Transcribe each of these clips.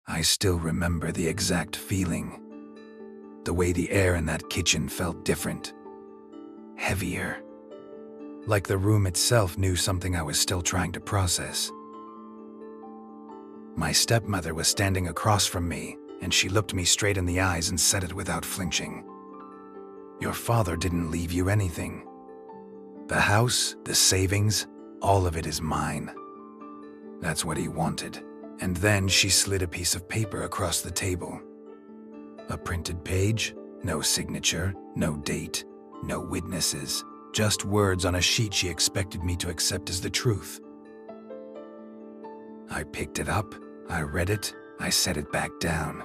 I still remember the exact feeling. The way the air in that kitchen felt different. Heavier. Like the room itself knew something I was still trying to process. My stepmother was standing across from me, and she looked me straight in the eyes and said it without flinching. "Your father didn't leave you anything. The house, the savings, all of it is mine. That's what he wanted." And then she slid a piece of paper across the table. A printed page, no signature, no date, no witnesses, just words on a sheet she expected me to accept as the truth. I picked it up, I read it, I set it back down.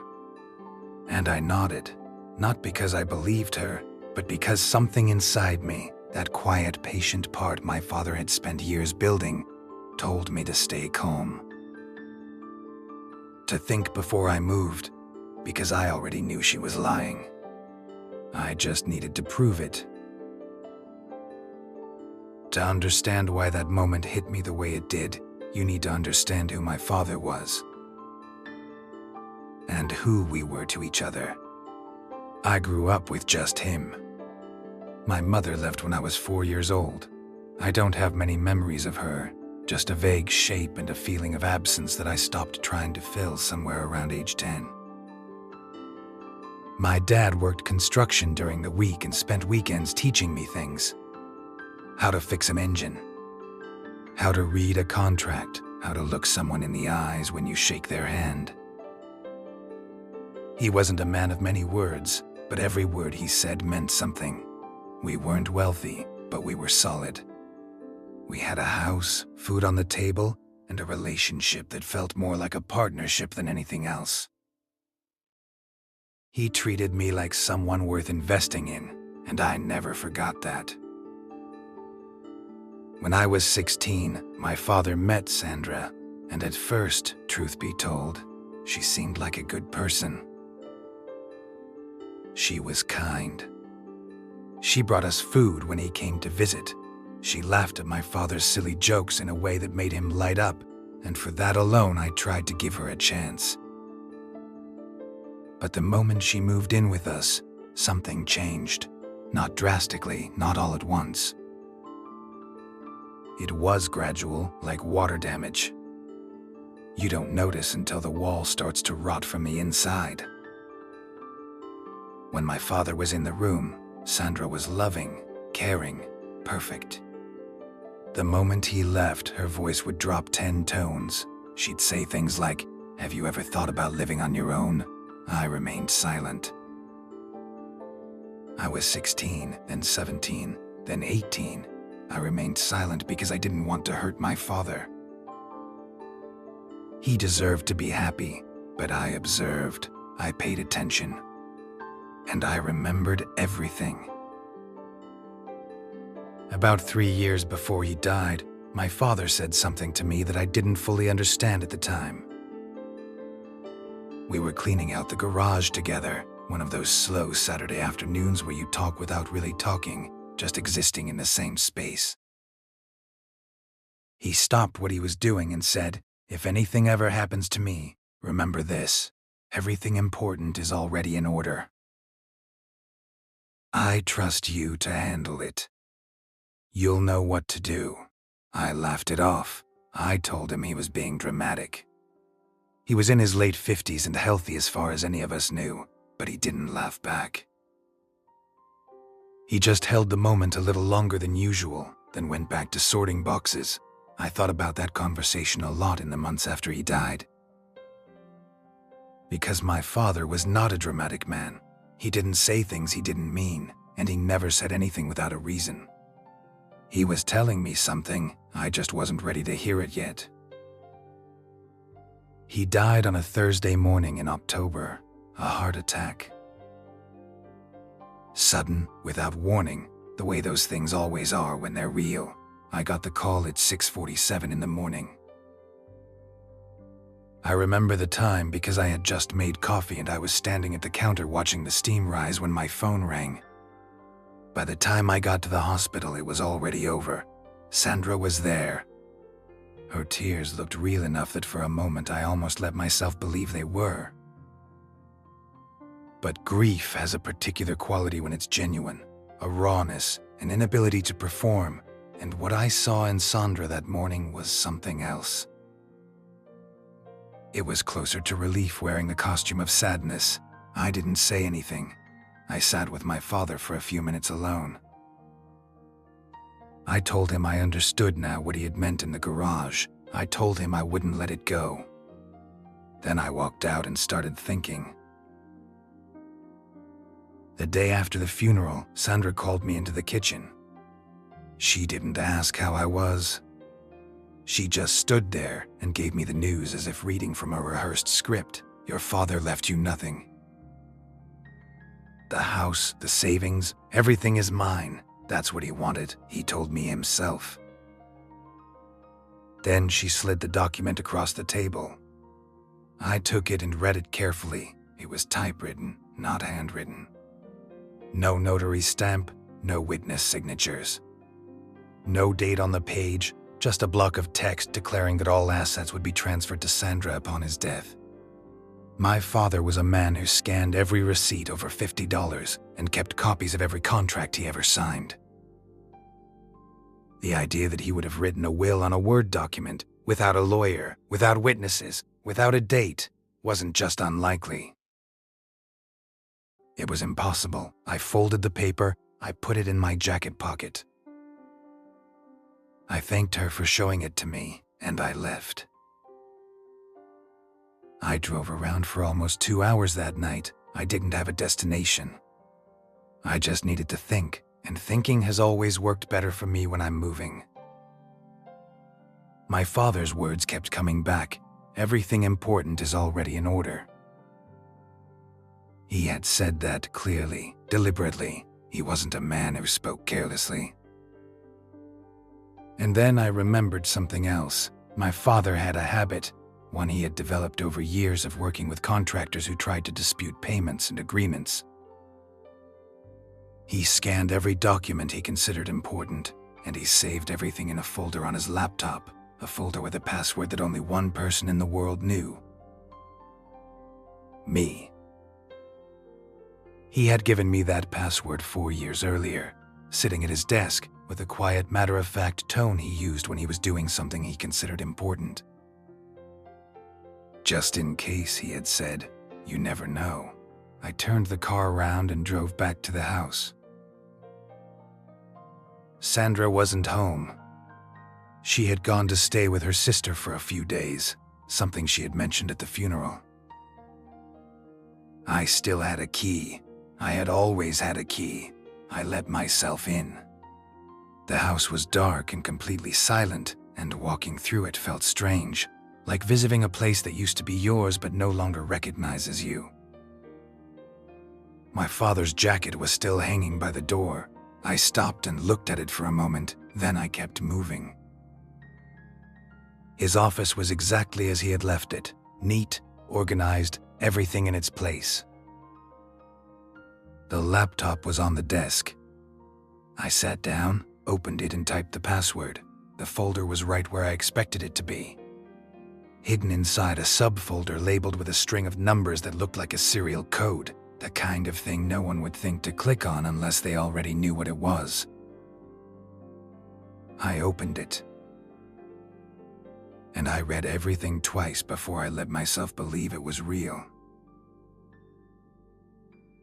And I nodded, not because I believed her, but because something inside me, that quiet, patient part my father had spent years building, told me to stay calm. To think before I moved, because I already knew she was lying. I just needed to prove it. To understand why that moment hit me the way it did, you need to understand who my father was. And who we were to each other. I grew up with just him. My mother left when I was 4 years old. I don't have many memories of her, just a vague shape and a feeling of absence that I stopped trying to fill somewhere around age 10. My dad worked construction during the week and spent weekends teaching me things. How to fix an engine. How to read a contract. How to look someone in the eyes when you shake their hand. He wasn't a man of many words, but every word he said meant something. We weren't wealthy, but we were solid. We had a house, food on the table, and a relationship that felt more like a partnership than anything else. He treated me like someone worth investing in, and I never forgot that. When I was 16, my father met Sandra, and at first, truth be told, she seemed like a good person. She was kind. She brought us food when he came to visit. She laughed at my father's silly jokes in a way that made him light up, and for that alone I tried to give her a chance. But the moment she moved in with us, something changed. Not drastically, not all at once. It was gradual, like water damage. You don't notice until the wall starts to rot from the inside. When my father was in the room, Sandra was loving, caring, perfect. The moment he left, her voice would drop 10 tones. She'd say things like, "Have you ever thought about living on your own?" I remained silent. I was 16, then 17, then 18. I remained silent because I didn't want to hurt my father. He deserved to be happy, but I observed, I paid attention. And I remembered everything. About 3 years before he died, my father said something to me that I didn't fully understand at the time. We were cleaning out the garage together, one of those slow Saturday afternoons where you talk without really talking, just existing in the same space. He stopped what he was doing and said, "If anything ever happens to me, remember this. Everything important is already in order. I trust you to handle it. You'll know what to do." I laughed it off. I told him he was being dramatic. He was in his late 50s and healthy as far as any of us knew, but he didn't laugh back. He just held the moment a little longer than usual, then went back to sorting boxes. I thought about that conversation a lot in the months after he died. Because my father was not a dramatic man. He didn't say things he didn't mean, and he never said anything without a reason. He was telling me something, I just wasn't ready to hear it yet. He died on a Thursday morning in October, a heart attack. Sudden, without warning, the way those things always are when they're real. I got the call at 6:47 in the morning. I remember the time because I had just made coffee and I was standing at the counter watching the steam rise when my phone rang. By the time I got to the hospital, it was already over. Sandra was there. Her tears looked real enough that for a moment I almost let myself believe they were. But grief has a particular quality when it's genuine, a rawness, an inability to perform, and what I saw in Sandra that morning was something else. It was closer to relief wearing the costume of sadness. I didn't say anything. I sat with my father for a few minutes alone. I told him I understood now what he had meant in the garage. I told him I wouldn't let it go. Then I walked out and started thinking. The day after the funeral, Sandra called me into the kitchen. She didn't ask how I was. She just stood there and gave me the news as if reading from a rehearsed script. Your father left you nothing. The house, the savings, everything is mine. That's what he wanted, he told me himself. Then she slid the document across the table. I took it and read it carefully. It was typewritten, not handwritten. No notary stamp, no witness signatures. No date on the page, just a block of text declaring that all assets would be transferred to Sandra upon his death. My father was a man who scanned every receipt over $50 and kept copies of every contract he ever signed. The idea that he would have written a will on a Word document, without a lawyer, without witnesses, without a date, wasn't just unlikely. It was impossible. I folded the paper, I put it in my jacket pocket. I thanked her for showing it to me, and I left. I drove around for almost 2 hours that night. I didn't have a destination. I just needed to think, and thinking has always worked better for me when I'm moving. My father's words kept coming back. Everything important is already in order. He had said that clearly, deliberately. He wasn't a man who spoke carelessly. And then I remembered something else. My father had a habit, one he had developed over years of working with contractors who tried to dispute payments and agreements. He scanned every document he considered important, and he saved everything in a folder on his laptop, a folder with a password that only one person in the world knew. Me. He had given me that password 4 years earlier, sitting at his desk with the quiet, matter-of-fact tone he used when he was doing something he considered important. Just in case, he had said, you never know. I turned the car around and drove back to the house. Sandra wasn't home. She had gone to stay with her sister for a few days, something she had mentioned at the funeral. I still had a key. I had always had a key. I let myself in. The house was dark and completely silent, and walking through it felt strange, like visiting a place that used to be yours but no longer recognizes you. My father's jacket was still hanging by the door. I stopped and looked at it for a moment, then I kept moving. His office was exactly as he had left it, neat, organized, everything in its place. The laptop was on the desk. I sat down, opened it and typed the password. The folder was right where I expected it to be. Hidden inside a subfolder labeled with a string of numbers that looked like a serial code, the kind of thing no one would think to click on unless they already knew what it was. I opened it. And I read everything twice before I let myself believe it was real.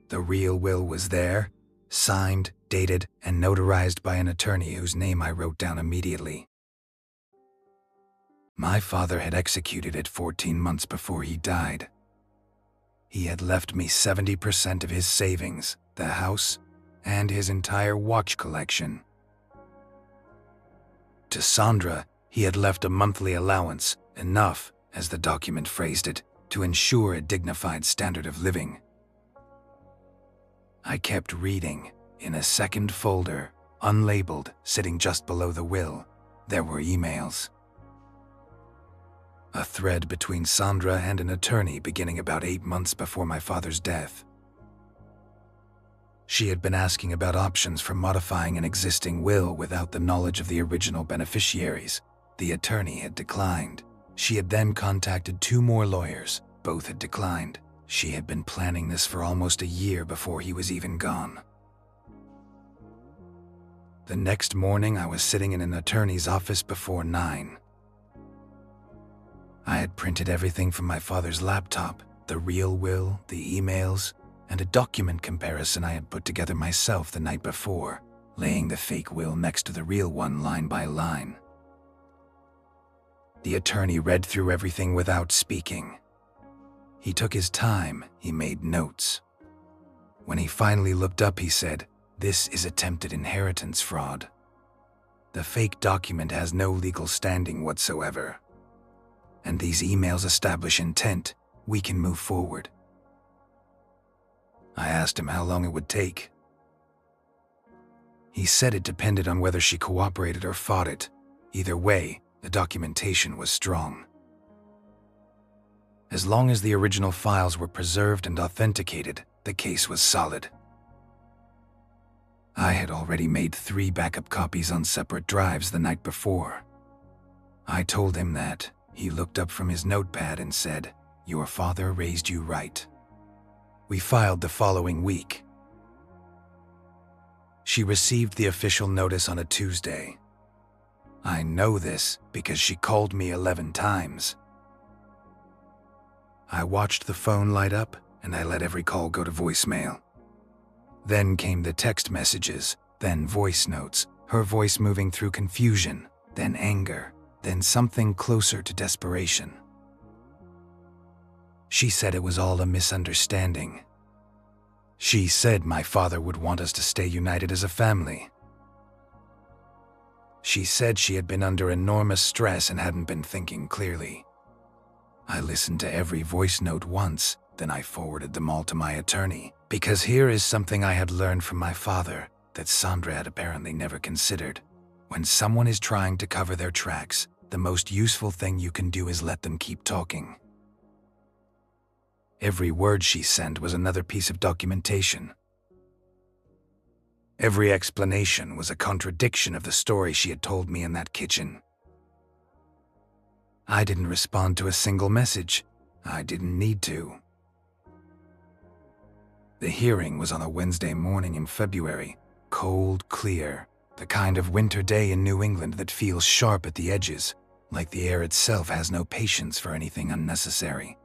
The real will was there, signed, dated, and notarized by an attorney whose name I wrote down immediately. My father had executed it 14 months before he died. He had left me 70% of his savings, the house, and his entire watch collection. To Sandra, he had left a monthly allowance, enough, as the document phrased it, to ensure a dignified standard of living. I kept reading. In a second folder, unlabeled, sitting just below the will, there were emails. A thread between Sandra and an attorney beginning about 8 months before my father's death. She had been asking about options for modifying an existing will without the knowledge of the original beneficiaries, The attorney had declined. She had then contacted 2 more lawyers. Both had declined. She had been planning this for almost a year before he was even gone. The next morning, I was sitting in an attorney's office before 9. I had printed everything from my father's laptop, the real will, the emails, and a document comparison I had put together myself the night before, laying the fake will next to the real one line by line. The attorney read through everything without speaking. He took his time, he made notes. When he finally looked up, he said, "This is attempted inheritance fraud. The fake document has no legal standing whatsoever. And these emails establish intent. We can move forward." I asked him how long it would take. He said it depended on whether she cooperated or fought it. Either way, the documentation was strong. As long as the original files were preserved and authenticated, the case was solid. I had already made 3 backup copies on separate drives the night before. I told him that. He looked up from his notepad and said, "Your father raised you right." We filed the following week. She received the official notice on a Tuesday. I know this because she called me 11 times. I watched the phone light up and I let every call go to voicemail. Then came the text messages, then voice notes, her voice moving through confusion, then anger, then something closer to desperation. She said it was all a misunderstanding. She said my father would want us to stay united as a family. She said she had been under enormous stress and hadn't been thinking clearly. I listened to every voice note once, then I forwarded them all to my attorney, because here is something I had learned from my father that Sandra had apparently never considered. When someone is trying to cover their tracks, the most useful thing you can do is let them keep talking. Every word she sent was another piece of documentation. Every explanation was a contradiction of the story she had told me in that kitchen. I didn't respond to a single message. I didn't need to. The hearing was on a Wednesday morning in February, cold, clear, the kind of winter day in New England that feels sharp at the edges, like the air itself has no patience for anything unnecessary.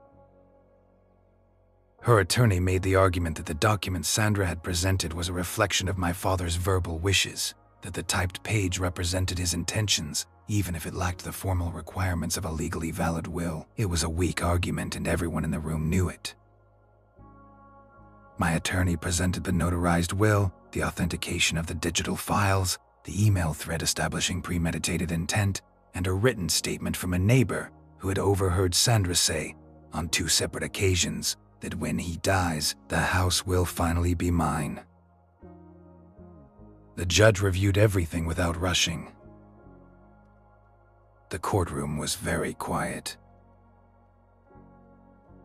Her attorney made the argument that the document Sandra had presented was a reflection of my father's verbal wishes, that the typed page represented his intentions, even if it lacked the formal requirements of a legally valid will. It was a weak argument and everyone in the room knew it. My attorney presented the notarized will, the authentication of the digital files, the email thread establishing premeditated intent, and a written statement from a neighbor who had overheard Sandra say, on 2 separate occasions, that when he dies, the house will finally be mine. The judge reviewed everything without rushing. The courtroom was very quiet.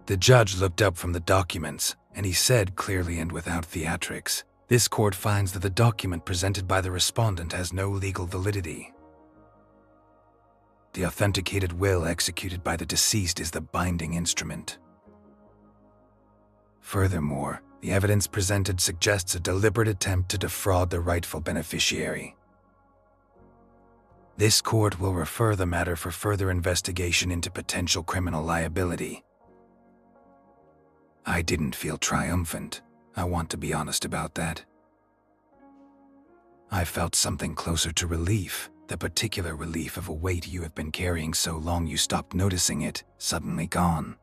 The judge looked up from the documents, and he said clearly and without theatrics, "This court finds that the document presented by the respondent has no legal validity. The authenticated will executed by the deceased is the binding instrument. Furthermore, the evidence presented suggests a deliberate attempt to defraud the rightful beneficiary. This court will refer the matter for further investigation into potential criminal liability." I didn't feel triumphant. I want to be honest about that. I felt something closer to relief, the particular relief of a weight you have been carrying so long you stopped noticing it, suddenly gone.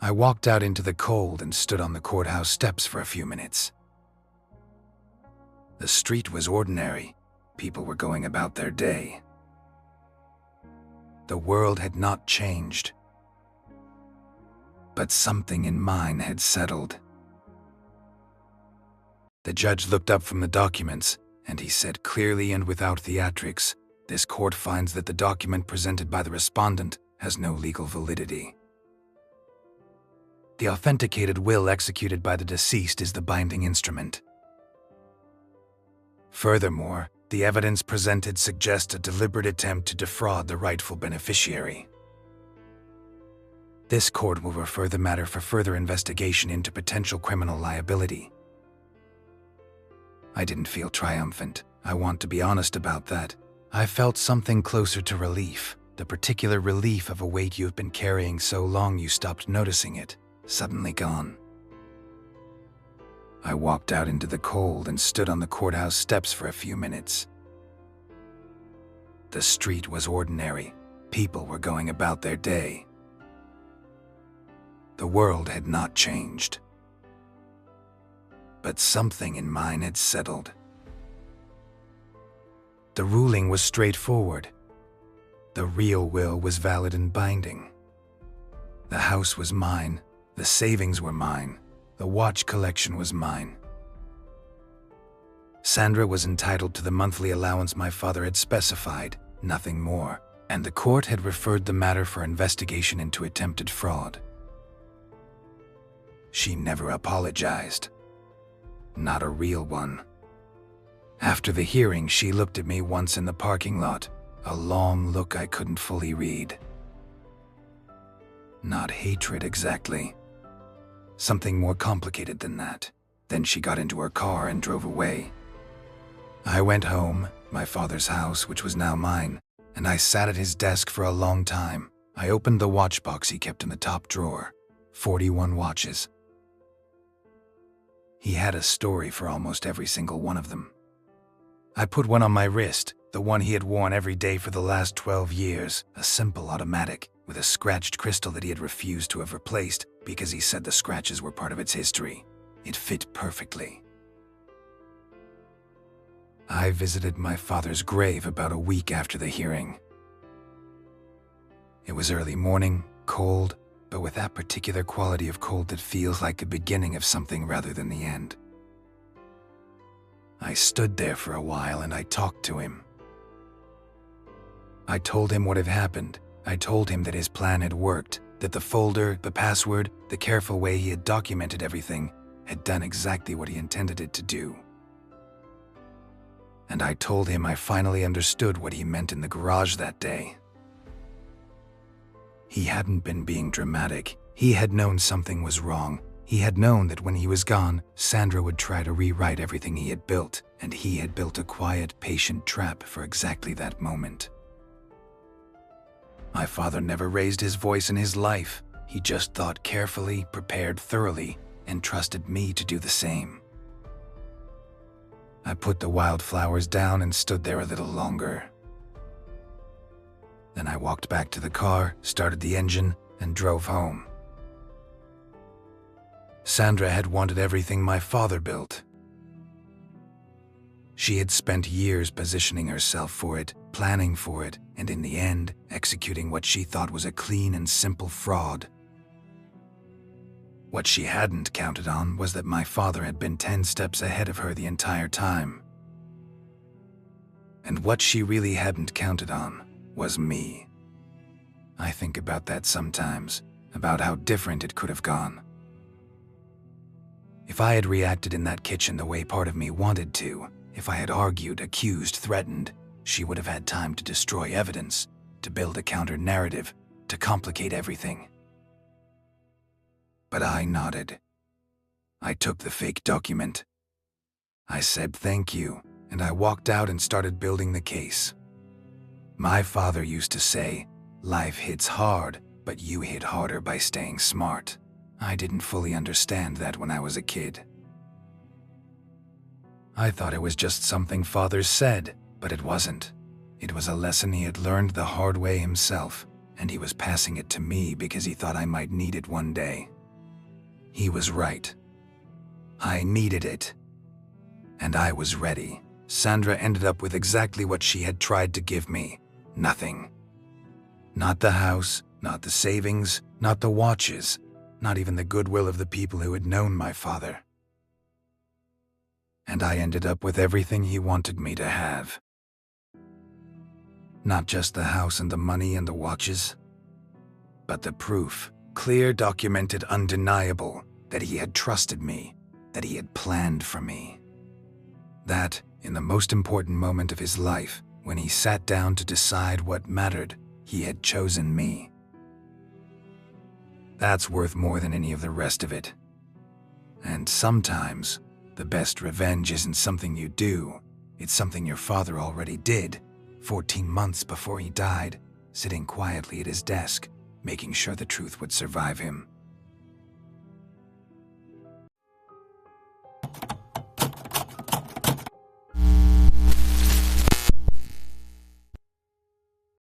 I walked out into the cold and stood on the courthouse steps for a few minutes. The street was ordinary. People were going about their day. The world had not changed. But something in mine had settled. The judge looked up from the documents, and he said clearly and without theatrics, "This court finds that the document presented by the respondent has no legal validity. The authenticated will executed by the deceased is the binding instrument. Furthermore, The evidence presented suggests a deliberate attempt to defraud the rightful beneficiary. This court will refer the matter for further investigation into potential criminal liability. I didn't feel triumphant. I want to be honest about that. I felt something closer to relief, the particular relief of a weight you've been carrying so long you stopped noticing it, suddenly gone. I walked out into the cold and stood on the courthouse steps for a few minutes. The street was ordinary. People were going about their day. The world had not changed. But something in mine had settled. The ruling was straightforward. The real will was valid and binding. The house was mine, the savings were mine, the watch collection was mine. Sandra was entitled to the monthly allowance my father had specified, nothing more, and the court had referred the matter for investigation into attempted fraud. She never apologized. Not a real one. After the hearing, she looked at me once in the parking lot, a long look I couldn't fully read. Not hatred exactly. Something more complicated than that. Then she got into her car and drove away. I went home, my father's house, which was now mine, and I sat at his desk for a long time. I opened the watch box he kept in the top drawer. 41 watches. He had a story for almost every single one of them. I put one on my wrist, the one he had worn every day for the last 12 years, a simple automatic with a scratched crystal that he had refused to have replaced because he said the scratches were part of its history. It fit perfectly. I visited my father's grave about a week after the hearing. It was early morning, cold, but with that particular quality of cold that feels like the beginning of something rather than the end. I stood there for a while and I talked to him. I told him what had happened. I told him that his plan had worked, that the folder, the password, the careful way he had documented everything had done exactly what he intended it to do. And I told him I finally understood what he meant in the garage that day. He hadn't been being dramatic. He had known something was wrong. He had known that when he was gone, Sandra would try to rewrite everything he had built, and he had built a quiet, patient trap for exactly that moment. My father never raised his voice in his life. He just thought carefully, prepared thoroughly, and trusted me to do the same. I put the wildflowers down and stood there a little longer. Then I walked back to the car, started the engine, and drove home. Sandra had wanted everything my father built. She had spent years positioning herself for it, planning for it, and in the end, executing what she thought was a clean and simple fraud. What she hadn't counted on was that my father had been 10 steps ahead of her the entire time. And what she really hadn't counted on was me. I think about that sometimes, about how different it could have gone. If I had reacted in that kitchen the way part of me wanted to, if I had argued, accused, threatened, she would have had time to destroy evidence, to build a counter-narrative, to complicate everything. But I nodded. I took the fake document. I said thank you, and I walked out and started building the case. My father used to say, "Life hits hard, but you hit harder by staying smart." I didn't fully understand that when I was a kid. I thought it was just something fathers said, but it wasn't. It was a lesson he had learned the hard way himself, and he was passing it to me because he thought I might need it one day. He was right. I needed it. And I was ready. Sandra ended up with exactly what she had tried to give me. Nothing. Not the house, not the savings, not the watches, not even the goodwill of the people who had known my father. And I ended up with everything he wanted me to have. Not just the house and the money and the watches, but the proof, clear, documented, undeniable, that he had trusted me, that he had planned for me. That, in the most important moment of his life, when he sat down to decide what mattered, he had chosen me. That's worth more than any of the rest of it. And sometimes, the best revenge isn't something you do, it's something your father already did, 14 months before he died, sitting quietly at his desk, making sure the truth would survive him.